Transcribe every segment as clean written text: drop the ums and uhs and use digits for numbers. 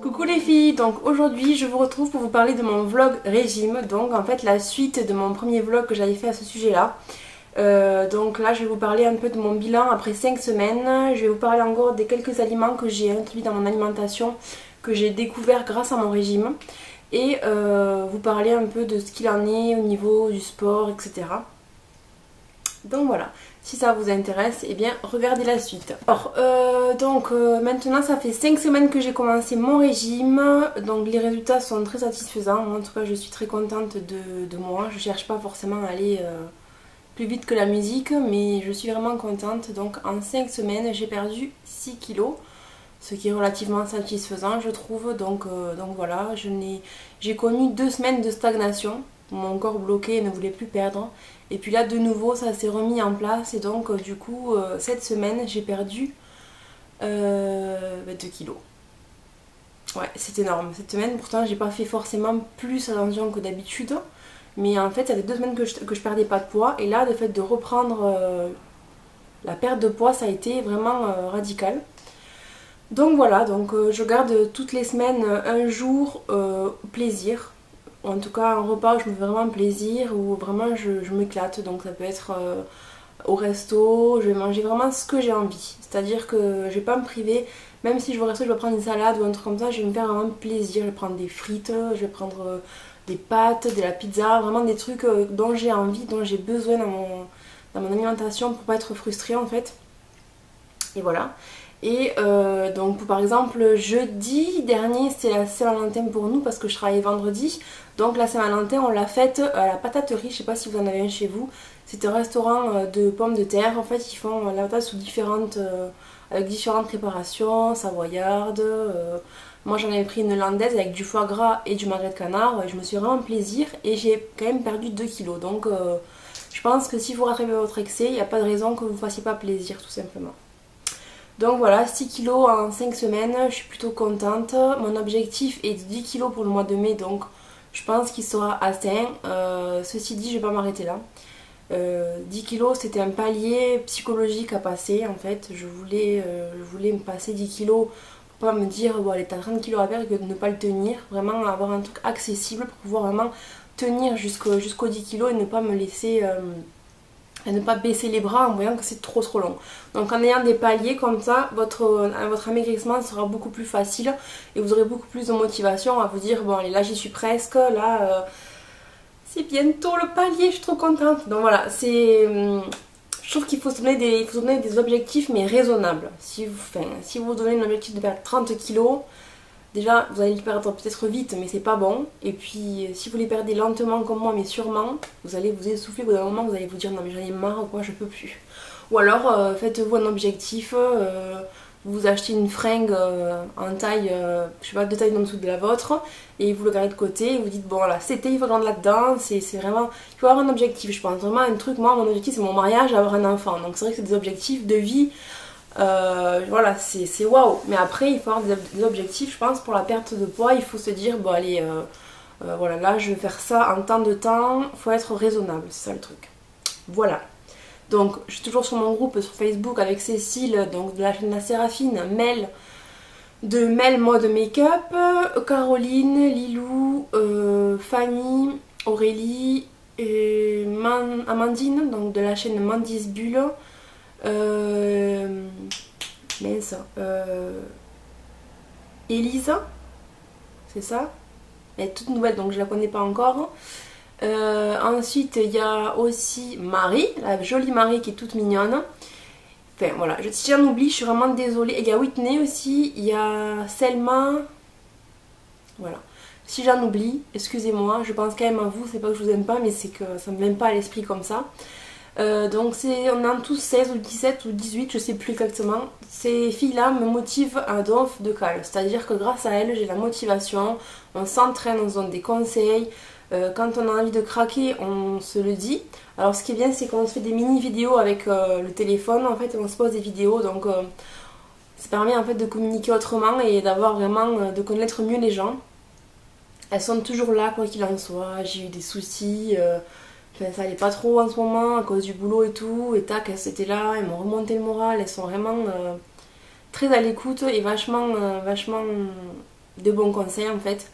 Coucou les filles, donc aujourd'hui je vous retrouve pour vous parler de mon vlog régime, donc en fait la suite de mon premier vlog que j'avais fait à ce sujet là. Donc là je vais vous parler un peu de mon bilan après 5 semaines, je vais vous parler encore des quelques aliments que j'ai introduits dans mon alimentation, que j'ai découvert grâce à mon régime, et vous parler un peu de ce qu'il en est au niveau du sport, etc. Donc voilà, si ça vous intéresse, eh bien regardez la suite. Alors, maintenant ça fait 5 semaines que j'ai commencé mon régime, donc les résultats sont très satisfaisants. En tout cas je suis très contente de moi, je cherche pas forcément à aller plus vite que la musique, mais je suis vraiment contente. Donc en 5 semaines j'ai perdu 6 kilos, ce qui est relativement satisfaisant je trouve. Donc voilà, j'ai connu 2 semaines de stagnation, mon corps bloqué ne voulait plus perdre. Et puis là de nouveau ça s'est remis en place et donc du coup cette semaine j'ai perdu 2 kilos. Ouais, c'est énorme. Cette semaine pourtant j'ai pas fait forcément plus attention que d'habitude. Mais en fait ça fait 2 semaines que je perdais pas de poids. Et là le fait de reprendre la perte de poids ça a été vraiment radical. Donc voilà, je garde toutes les semaines un jour plaisir. En tout cas un repas où je me fais vraiment plaisir, où vraiment je m'éclate. Donc ça peut être au resto, je vais manger vraiment ce que j'ai envie. C'est-à-dire que je vais pas me priver, même si je vais au resto je vais prendre une salade ou un truc comme ça, je vais me faire vraiment plaisir. Je vais prendre des frites, je vais prendre des pâtes, de la pizza, vraiment des trucs dont j'ai envie, dont j'ai besoin dans mon alimentation pour pas être frustrée en fait. Et voilà. Et donc par exemple jeudi dernier c'était la Saint-Valentin pour nous parce que je travaillais vendredi. Donc la Saint-Valentin on l'a faite à la pataterie, je sais pas si vous en avez un chez vous. C'est un restaurant de pommes de terre. En fait ils font la patate sous avec différentes préparations, savoyardes. Moi j'en avais pris une hollandaise avec du foie gras et du magret de canard. Je me suis vraiment plaisir et j'ai quand même perdu 2 kilos. Donc je pense que si vous rattrapez votre excès, il n'y a pas de raison que vous ne fassiez pas plaisir tout simplement. Donc voilà, 6 kilos en 5 semaines, je suis plutôt contente. Mon objectif est de 10 kilos pour le mois de mai, donc je pense qu'il sera atteint. Ceci dit, je vais pas m'arrêter là. 10 kilos, c'était un palier psychologique à passer en fait. Je voulais me passer 10 kilos pour pas me dire, bon allez, t'as 30 kilos à perdre que de ne pas le tenir. Vraiment avoir un truc accessible pour pouvoir vraiment tenir jusqu'aux 10 kilos et ne pas me laisser... et ne pas baisser les bras en voyant que c'est trop long. Donc en ayant des paliers comme ça, votre amaigrissement sera beaucoup plus facile et vous aurez beaucoup plus de motivation à vous dire bon allez là j'y suis presque, là c'est bientôt le palier, je suis trop contente. Donc voilà, je trouve qu'il faut se donner des objectifs mais raisonnables. Si vous vous donnez un objectif de perdre 30 kilos, déjà vous allez les perdre peut-être vite mais c'est pas bon. Et puis si vous les perdez lentement comme moi mais sûrement, vous allez vous essouffler au bout d'un moment, vous allez vous dire non mais j'en ai marre quoi, je peux plus. Ou alors faites-vous un objectif, vous achetez une fringue en taille, je sais pas, 2 tailles en dessous de la vôtre et vous le gardez de côté et vous dites bon voilà c'était il faut rentrer là-dedans, c'est vraiment, il faut avoir un objectif je pense, vraiment un truc. Moi mon objectif c'est mon mariage, avoir un enfant, donc c'est vrai que c'est des objectifs de vie. Voilà, c'est waouh. Mais après, il faut avoir des objectifs, je pense, pour la perte de poids. Il faut se dire, bon, allez, voilà, là, je vais faire ça en tant de temps. Il faut être raisonnable, c'est ça le truc. Voilà. Donc, je suis toujours sur mon groupe sur Facebook avec Cécile, donc de la chaîne La Séraphine, Mel, de Mel Mode Make-up, Caroline, Lilou, Fanny, Aurélie, et Amandine, donc de la chaîne Mandy's Bulle. Elisa, c'est ça? Elle est toute nouvelle donc je la connais pas encore. Ensuite il y a aussi Marie, la jolie Marie qui est toute mignonne. Enfin voilà, si j'en oublie je suis vraiment désolée. Et il y a Whitney aussi, il y a Selma. Voilà. Si j'en oublie, excusez-moi, je pense quand même à vous, c'est pas que je vous aime pas mais c'est que ça me vient pas à l'esprit comme ça. Donc on est en tous 16 ou 17 ou 18, je sais plus exactement. Ces filles-là me motivent à donf de cale, c'est-à-dire que grâce à elles, j'ai la motivation, on s'entraîne, on se donne des conseils. Quand on a envie de craquer, on se le dit. Alors ce qui est bien, c'est qu'on se fait des mini-vidéos avec le téléphone, en fait, on se pose des vidéos, donc ça permet en fait de communiquer autrement et d'avoir vraiment, de connaître mieux les gens. Elles sont toujours là, quoi qu'il en soit, j'ai eu des soucis... Enfin, ça allait pas trop en ce moment à cause du boulot et tout, et tac, elles étaient là, elles m'ont remonté le moral, elles sont vraiment très à l'écoute et vachement de bons conseils en fait.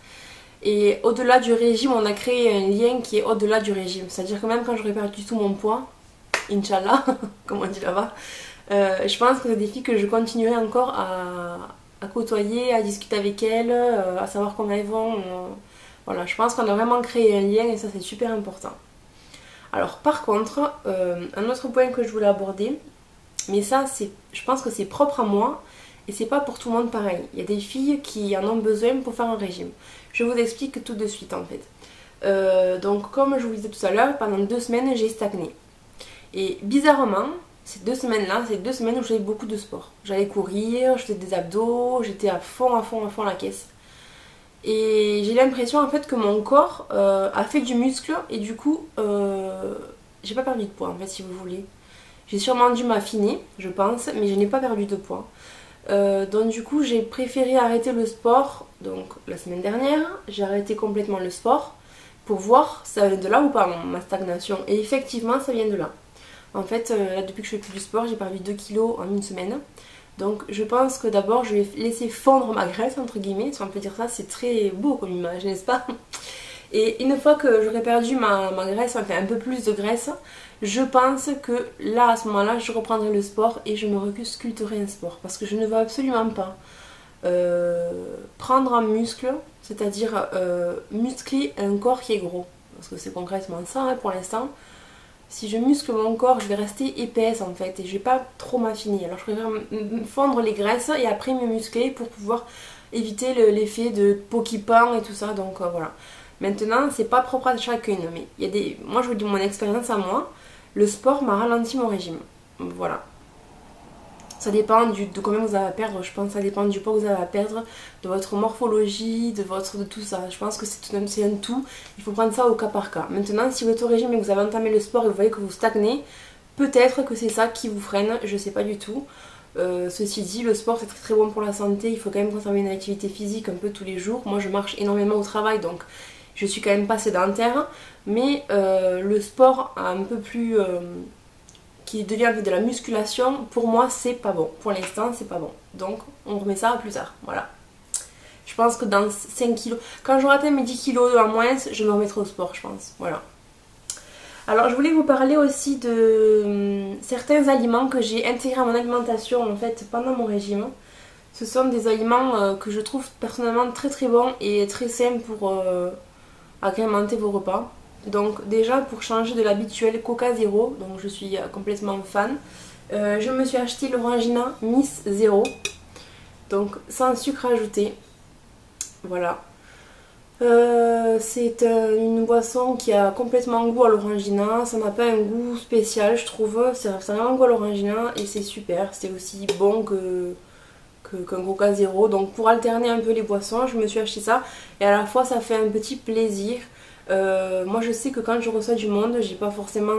Et au-delà du régime, on a créé un lien qui est au-delà du régime. C'est-à-dire que même quand j'aurai perdu tout mon poids, Inch'Allah, comme on dit là-bas, je pense que c'est des filles que je continuerai encore à côtoyer, à discuter avec elles, à savoir comment elles vont. Voilà, je pense qu'on a vraiment créé un lien et ça c'est super important. Alors par contre, un autre point que je voulais aborder, mais ça je pense que c'est propre à moi et c'est pas pour tout le monde pareil. Il y a des filles qui en ont besoin pour faire un régime. Je vous explique tout de suite en fait. Donc comme je vous disais tout à l'heure, pendant 2 semaines j'ai stagné. Et bizarrement, ces 2 semaines-là, c'est 2 semaines où je faisais beaucoup de sport. J'allais courir, je faisais des abdos, j'étais à fond la caisse. Et j'ai l'impression en fait que mon corps a fait du muscle et du coup, j'ai pas perdu de poids en fait si vous voulez. J'ai sûrement dû m'affiner, je pense, mais je n'ai pas perdu de poids. Donc du coup, j'ai préféré arrêter le sport. Donc la semaine dernière, j'ai arrêté complètement le sport pour voir si ça vient de là ou pas, ma stagnation. Et effectivement, ça vient de là. En fait, là, depuis que je fais plus du sport, j'ai perdu 2 kilos en une semaine. Donc je pense que d'abord, je vais laisser fondre ma graisse, entre guillemets, si on peut dire ça. C'est très beau comme image, n'est-ce pas? Et une fois que j'aurai perdu ma graisse, enfin un peu plus de graisse, je pense que là, à ce moment-là, je reprendrai le sport et je me resculpterai un sport. Parce que je ne veux absolument pas prendre un muscle, c'est-à-dire muscler un corps qui est gros. Parce que c'est concrètement ça hein, pour l'instant. Si je muscle mon corps, je vais rester épaisse en fait et je vais pas trop m'affiner. Alors je préfère fondre les graisses et après me muscler pour pouvoir éviter l'effet de peau qui pend et tout ça. Donc voilà. Maintenant, c'est pas propre à chacune, mais il y a des. Moi, je vous dis mon expérience à moi. Le sport m'a ralenti mon régime. Voilà. Ça dépend de combien vous avez à perdre, je pense. Ça dépend du poids que vous avez à perdre, de votre morphologie, de tout ça. Je pense que c'est un tout. Il faut prendre ça au cas par cas. Maintenant, si vous êtes au régime et que vous avez entamé le sport et vous voyez que vous stagnez, peut-être que c'est ça qui vous freine. Je sais pas du tout. Ceci dit, le sport c'est très très bon pour la santé. Il faut quand même conserver une activité physique un peu tous les jours. Moi, je marche énormément au travail, donc je suis quand même pas sédentaire. Mais le sport un peu plus qui devient un peu de la musculation, pour moi c'est pas bon. Pour l'instant c'est pas bon. Donc on remet ça à plus tard. Voilà. Je pense que dans 5 kilos, quand j'aurai atteint mes 10 kilos en moins, je me remettrai au sport, je pense. Voilà. Alors je voulais vous parler aussi de certains aliments que j'ai intégrés à mon alimentation en fait pendant mon régime. Ce sont des aliments que je trouve personnellement très très bons et très sains pour agrémenter vos repas. Donc déjà pour changer de l'habituel Coca Zéro, donc je suis complètement fan, je me suis acheté l'Orangina Miss Zéro, donc sans sucre ajouté, voilà. C'est une boisson qui a complètement goût à l'Orangina, ça n'a pas un goût spécial je trouve, ça a vraiment goût à l'Orangina et c'est super, c'est aussi bon qu'un Coca Zéro, donc pour alterner un peu les boissons je me suis acheté ça et à la fois ça fait un petit plaisir. Moi je sais que quand je reçois du monde, je vais pas forcément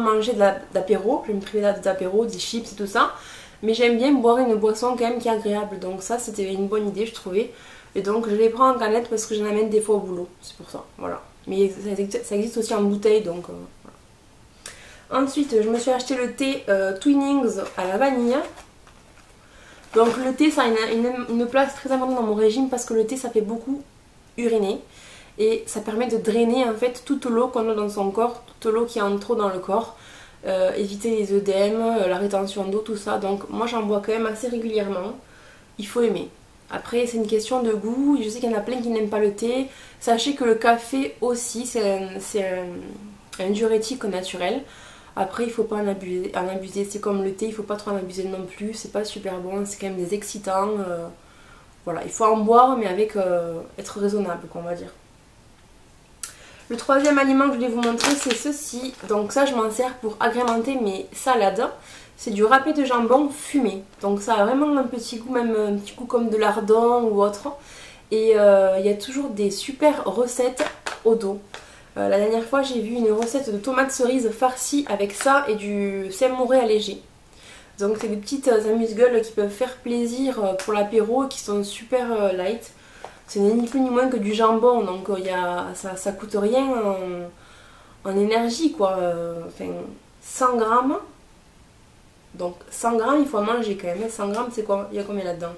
manger d'apéro, je vais me priver d'apéro, des chips et tout ça, mais j'aime bien boire une boisson quand même qui est agréable, donc ça c'était une bonne idée je trouvais, et donc je les prends en canette parce que j'en amène des fois au boulot, c'est pour ça, voilà. Mais ça existe aussi en bouteille, donc voilà. Ensuite je me suis acheté le thé Twinings à la vanille. Donc le thé ça a une place très importante dans mon régime parce que le thé ça fait beaucoup uriner et ça permet de drainer en fait toute l'eau qu'on a dans son corps, toute l'eau qui entre trop dans le corps, éviter les œdèmes, la rétention d'eau, tout ça. Donc moi j'en bois quand même assez régulièrement, il faut aimer. Après c'est une question de goût, je sais qu'il y en a plein qui n'aiment pas le thé. Sachez que le café aussi c'est un diurétique naturel. Après il faut pas en abuser, c'est comme le thé, il faut pas trop en abuser non plus, c'est pas super bon, c'est quand même des excitants. Voilà, il faut en boire mais avec être raisonnable quoi, on va dire. Le troisième aliment que je voulais vous montrer c'est ceci. Donc ça je m'en sers pour agrémenter mes salades. C'est du râpé de jambon fumé. Donc ça a vraiment un petit goût, même un petit goût comme de lardon ou autre. Et il y a toujours des super recettes au dos. La dernière fois j'ai vu une recette de tomates cerises farcies avec ça et du samouré allégé. Donc c'est des petites amuse-gueules qui peuvent faire plaisir pour l'apéro et qui sont super light. C'est ni plus ni moins que du jambon, donc ça coûte rien en énergie quoi. Enfin, 100 grammes. Donc 100 grammes il faut en manger quand même. 100 grammes c'est quoi? Il y a combien là-dedans?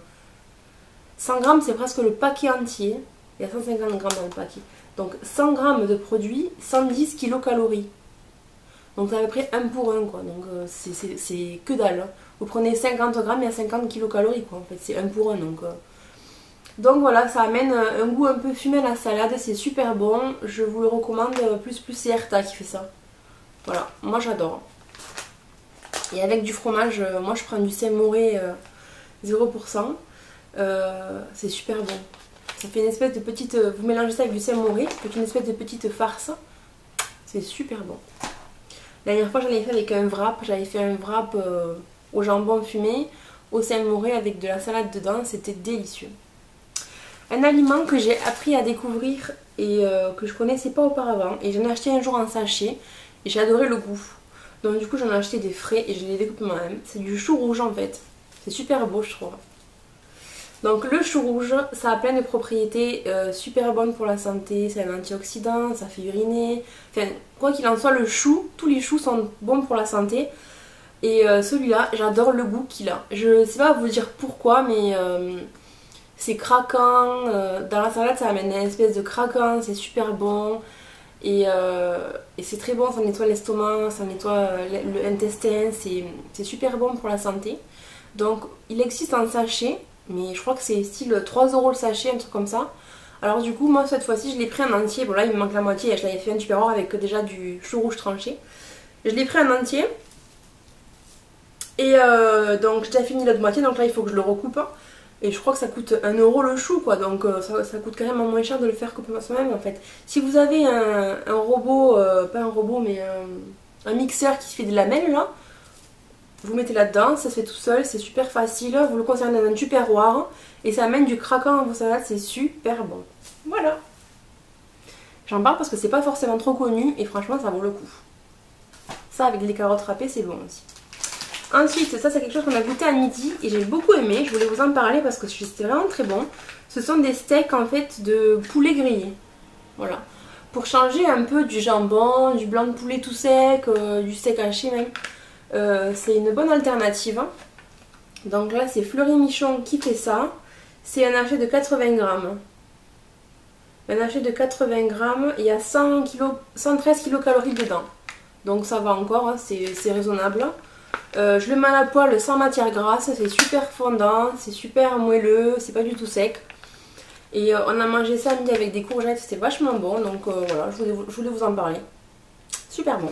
100 grammes c'est presque le paquet entier. Il y a 150 grammes dans le paquet. Donc 100 grammes de produit, 110 kilocalories. Donc c'est à peu près 1 pour 1 quoi. Donc c'est que dalle. Hein. Vous prenez 50 grammes, il y a 50 kilocalories quoi. En fait c'est 1 pour 1 donc voilà, ça amène un goût un peu fumé à la salade. C'est super bon. Je vous le recommande. Plus c'est Erta qui fait ça. Voilà, moi j'adore. Et avec du fromage, moi je prends du Saint-Mauré 0%. C'est super bon. Ça fait une espèce de petite... vous mélangez ça avec du Saint-Mauré, ça fait une espèce de petite farce. C'est super bon. La dernière fois j'en avais fait avec un wrap. J'avais fait un wrap au jambon fumé, au Saint-Mauré avec de la salade dedans. C'était délicieux. Un aliment que j'ai appris à découvrir et que je connaissais pas auparavant. Et j'en ai acheté un jour en sachet et j'ai adoré le goût. Donc du coup j'en ai acheté des frais et je les découpe moi-même. C'est du chou rouge en fait. C'est super beau je trouve. Donc le chou rouge, ça a plein de propriétés super bonnes pour la santé. C'est un antioxydant, ça fait uriner. Enfin quoi qu'il en soit, le chou, tous les choux sont bons pour la santé. Et celui-là, j'adore le goût qu'il a. Je sais pas vous dire pourquoi mais... c'est craquant, dans la salade ça amène une espèce de craquant, c'est super bon et c'est très bon, ça nettoie l'estomac, ça nettoie l'intestin, c'est super bon pour la santé. Donc il existe en sachet, mais je crois que c'est style 3 € le sachet, un truc comme ça. Alors du coup moi cette fois-ci je l'ai pris en entier, bon là il me manque la moitié, je l'avais fait un tupperware avec déjà du chou rouge tranché. Je l'ai pris en entier et donc j'ai déjà fini l'autre moitié, donc là il faut que je le recoupe. Et je crois que ça coûte 1 € le chou quoi, donc ça coûte carrément moins cher de le faire que soi-même en fait. Si vous avez un robot, pas un robot mais un mixeur qui fait des lamelles là, vous mettez là-dedans, ça se fait tout seul, c'est super facile, vous le conservez dans un tupperware et ça amène du craquant à vos salades, c'est super bon. Voilà. J'en parle parce que c'est pas forcément trop connu et franchement ça vaut le coup. Ça avec des carottes râpées c'est bon aussi. Ensuite, ça c'est quelque chose qu'on a goûté à midi et j'ai beaucoup aimé, je voulais vous en parler parce que c'était vraiment très bon. Ce sont des steaks en fait de poulet grillé. Voilà. Pour changer un peu du jambon, du blanc de poulet tout sec, du steak haché même. C'est une bonne alternative. Donc là c'est Fleury Michon qui fait ça. C'est un hachet de 80 grammes. Un hachet de 80 grammes, il y a 113 kilocalories dedans. Donc ça va encore, hein, c'est raisonnable. Je le mets à la poêle sans matière grasse, c'est super fondant, c'est super moelleux, c'est pas du tout sec. Et on a mangé ça à midi avec des courgettes, c'était vachement bon, donc voilà, je voulais vous en parler. Super bon.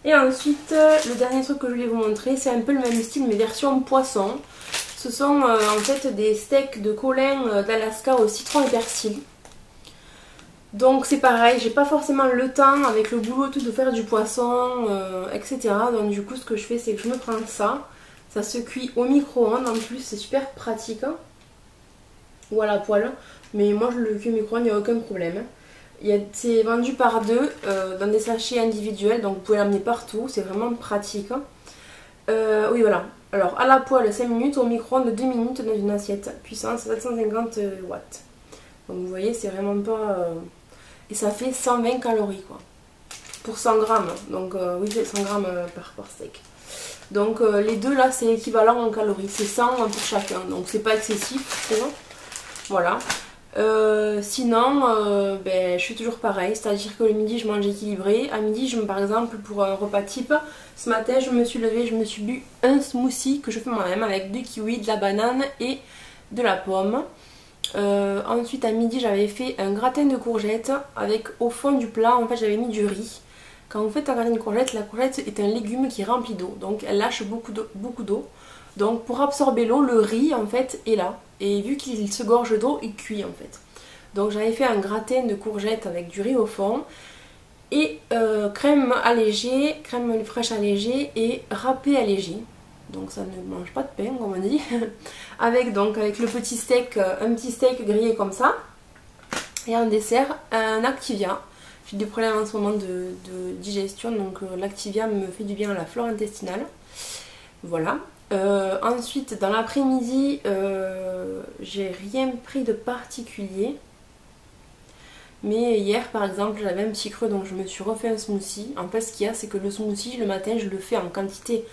Et ensuite, le dernier truc que je voulais vous montrer, c'est un peu le même style mais version poisson. Ce sont en fait des steaks de colin d'Alaska au citron et persil. Donc c'est pareil, j'ai pas forcément le temps avec le boulot tout de faire du poisson, etc. Donc du coup ce que je fais c'est que je me prends ça. Ça se cuit au micro-ondes en plus, c'est super pratique. Hein, ou à la poêle. Mais moi je le cuis au micro-ondes, il n'y a aucun problème. C'est vendu par deux dans des sachets individuels, donc vous pouvez l'amener partout, c'est vraiment pratique. Oui voilà, alors à la poêle 5 minutes, au micro-ondes 2 minutes dans une assiette, puissance 750 watts. Donc vous voyez c'est vraiment pas... Et ça fait 120 calories quoi. Pour 100 grammes. Donc oui, c'est 100 grammes par steak. Donc les deux là, c'est équivalent en calories. C'est 100 pour chacun. Donc c'est pas excessif, c'est bon. Voilà. Sinon, je suis toujours pareil. C'est-à-dire que le midi, je mange équilibré. À midi, par exemple, pour un repas type, ce matin, je me suis levée, je me suis bu un smoothie que je fais moi-même avec du kiwi, de la banane et de la pomme. Ensuite à midi j'avais fait un gratin de courgettes avec au fond du plat en fait j'avais mis du riz. Quand vous faites un gratin de courgettes, la courgette est un légume qui est rempli d'eau, donc elle lâche beaucoup d'eau. Donc pour absorber l'eau, le riz en fait est là et vu qu'il se gorge d'eau, il cuit en fait. Donc j'avais fait un gratin de courgettes avec du riz au fond et crème allégée, crème fraîche allégée et râpé allégé. Donc ça ne mange pas de pain comme on dit. avec le petit steak, un petit steak grillé comme ça. Et en dessert, un Activia. J'ai des problèmes en ce moment de digestion, donc l'Activia me fait du bien à la flore intestinale. Voilà. Ensuite, dans l'après-midi, j'ai rien pris de particulier. Mais hier, par exemple, j'avais un petit creux, donc je me suis refait un smoothie. En fait, ce qu'il y a, c'est que le smoothie, le matin, je le fais en quantité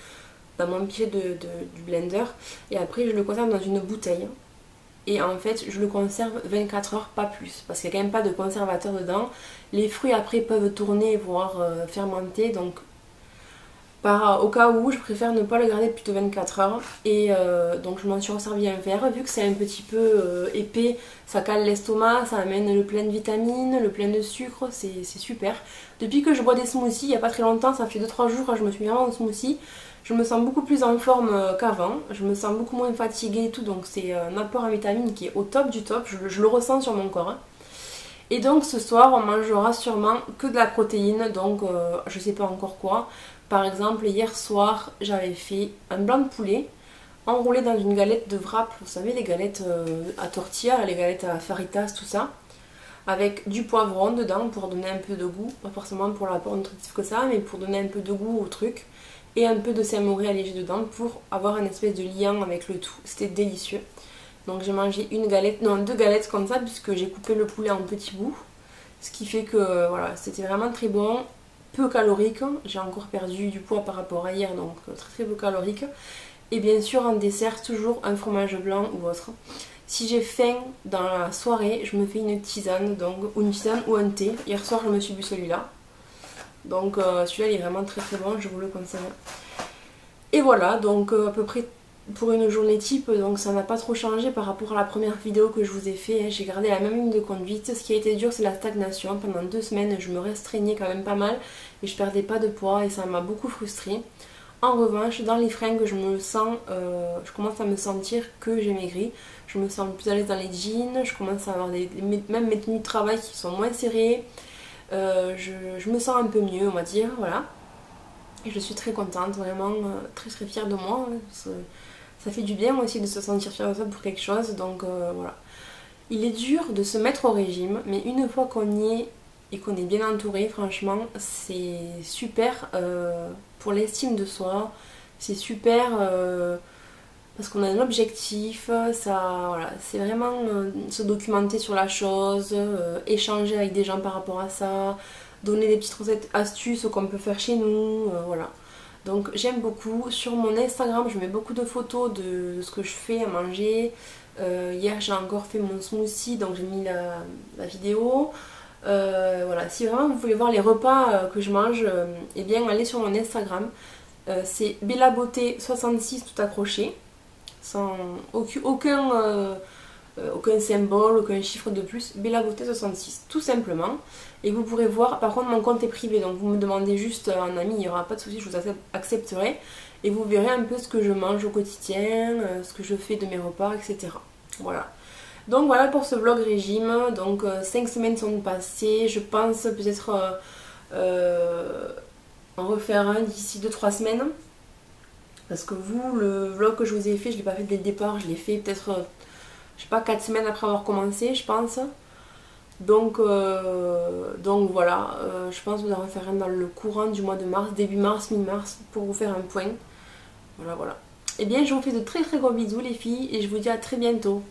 dans mon pichet du blender et après je le conserve dans une bouteille et en fait je le conserve 24 heures, pas plus, parce qu'il n'y a quand même pas de conservateur dedans. Les fruits après peuvent tourner, voire fermenter, donc au cas où je préfère ne pas le garder plus de 24 heures. Et donc je m'en suis resservi un verre, vu que c'est un petit peu épais, ça cale l'estomac, ça amène le plein de vitamines, le plein de sucre, c'est super. Depuis que je bois des smoothies, il n'y a pas très longtemps, ça fait 2-3 jours que je me suis mis vraiment au smoothie, je me sens beaucoup plus en forme qu'avant, je me sens beaucoup moins fatiguée et tout, donc c'est un apport en vitamines qui est au top du top, je le ressens sur mon corps. Hein. Et donc ce soir on mangera sûrement que de la protéine, donc je sais pas encore quoi. Par exemple hier soir j'avais fait un blanc de poulet enroulé dans une galette de wrap, vous savez les galettes à tortilla, les galettes à faritas, tout ça, avec du poivron dedans pour donner un peu de goût, pas forcément pour l'apport nutritif que ça, mais pour donner un peu de goût au truc, et un peu de samouri allégé dedans pour avoir un espèce de lien avec le tout, c'était délicieux. Donc j'ai mangé une galette, non 2 galettes comme ça, puisque j'ai coupé le poulet en petits bouts, ce qui fait que voilà, c'était vraiment très bon, peu calorique, j'ai encore perdu du poids par rapport à hier, donc très très peu calorique. Et bien sûr en dessert toujours un fromage blanc ou autre. Si j'ai faim dans la soirée, je me fais une tisane, donc ou une tisane ou un thé. Hier soir je me suis bu celui-là. Donc celui-là il est vraiment très très bon, je vous le conseille. Et voilà, donc à peu près pour une journée type, donc ça n'a pas trop changé par rapport à la première vidéo que je vous ai fait. J'ai gardé la même ligne de conduite. Ce qui a été dur c'est la stagnation. Pendant 2 semaines je me restreignais quand même pas mal et je perdais pas de poids et ça m'a beaucoup frustrée. En revanche, dans les fringues, je commence à me sentir que j'ai maigri. Je me sens plus à l'aise dans les jeans, je commence à avoir même mes tenues de travail qui sont moins serrées. Je me sens un peu mieux, on va dire, voilà. Et je suis très contente, vraiment très très fière de moi. Ça fait du bien aussi de se sentir fière de soi pour quelque chose, donc voilà. Il est dur de se mettre au régime, mais une fois qu'on y est et qu'on est bien entouré, franchement, c'est super pour l'estime de soi. C'est super parce qu'on a un objectif. Voilà, c'est vraiment se documenter sur la chose, échanger avec des gens par rapport à ça, donner des petites recettes, astuces qu'on peut faire chez nous, voilà. Donc j'aime beaucoup. Sur mon Instagram, je mets beaucoup de photos de ce que je fais à manger. Hier j'ai encore fait mon smoothie, donc j'ai mis la vidéo. Voilà, si vraiment vous voulez voir les repas que je mange, eh bien allez sur mon Instagram. C'est Bella Beauté 66 tout accroché, sans aucun symbole, aucun chiffre de plus. Bella Beauté 66 tout simplement. Et vous pourrez voir, par contre mon compte est privé, donc vous me demandez juste un ami, il n'y aura pas de souci, je vous accepterai. Et vous verrez un peu ce que je mange au quotidien, ce que je fais de mes repas, etc. Voilà. Donc voilà pour ce vlog régime. Donc 5 semaines sont passées. Je pense peut-être en refaire un d'ici 2-3 semaines. Parce que vous, le vlog que je vous ai fait, je ne l'ai pas fait dès le départ. Je l'ai fait peut-être, je sais pas, 4 semaines après avoir commencé, je pense. Donc voilà, je pense vous en refaire un dans le courant du mois de mars, début mars, mi-mars, pour vous faire un point. Voilà, voilà. Et bien je vous fais de très très gros bisous les filles et je vous dis à très bientôt.